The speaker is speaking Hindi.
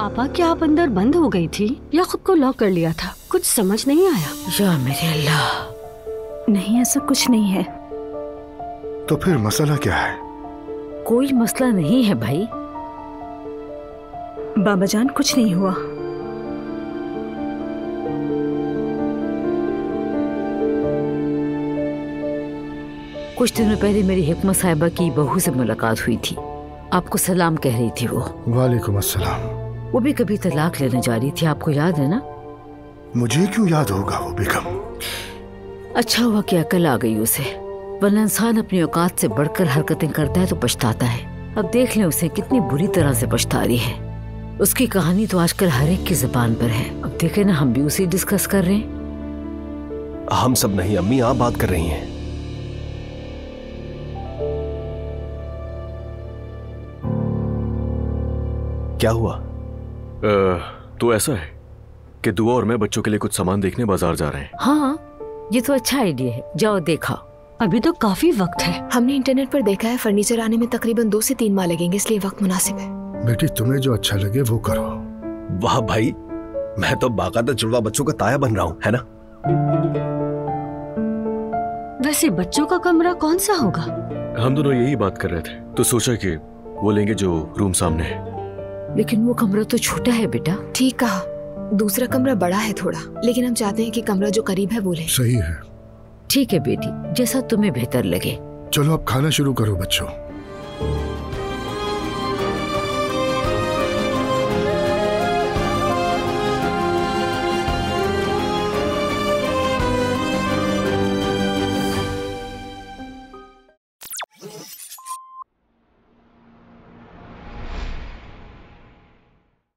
आपा, क्या आप अंदर बंद हो गई थी या खुद को लॉक कर लिया था? कुछ समझ नहीं आया। या मेरे अल्लाह, नहीं ऐसा कुछ नहीं है। तो फिर मसला क्या है? कोई मसला नहीं है भाई। बाबा जान कुछ नहीं हुआ। कुछ दिनों पहले मेरी हिकमत साहिबा की बहू से मुलाकात हुई थी। आपको सलाम कह रही थी वो। वालेकुम अस्सलाम। वो भी कभी तलाक लेने जा रही थी, आपको याद है ना? मुझे क्यों याद होगा वो बेगम। अच्छा हुआ कि अकल आ गई उसे, वरना इंसान अपनी औकात से बढ़कर हरकतें करता है तो पछताता है। अब देख लें उसे कितनी बुरी तरह से पछता रही है। उसकी कहानी तो आजकल हर एक की जुबान पर है। अब देखे ना, हम भी उसे डिस्कस कर रहे हैं। हम सब नहीं अम्मी, आप बात कर रही हैं। क्या हुआ? तो ऐसा है कि दुआ और मैं बच्चों के लिए कुछ सामान देखने बाजार जा रहे हैं। हाँ, ये तो अच्छा आइडिया है, जाओ देखा। अभी तो काफी वक्त है। हमने इंटरनेट पर देखा है फर्नीचर आने में तकरीबन 2 से 3 माह लगेंगे, इसलिए वक्त मुनासिब है। बेटी तुम्हें जो अच्छा लगे वो करो। वाह भाई, मैं तो बाकायदा जुड़वा बच्चों का ताया बन रहा हूँ, है ना? वैसे बच्चों का कमरा कौन सा होगा? हम दोनों यही बात कर रहे थे तो सोचा कि वो लेंगे जो रूम सामने है। लेकिन वो कमरा तो छोटा है बेटा। ठीक कहा, दूसरा कमरा बड़ा है थोड़ा, लेकिन हम चाहते हैं कि कमरा जो करीब है वो लें। सही है। ठीक है बेटी, जैसा तुम्हें बेहतर लगे। चलो अब खाना शुरू करो बच्चों।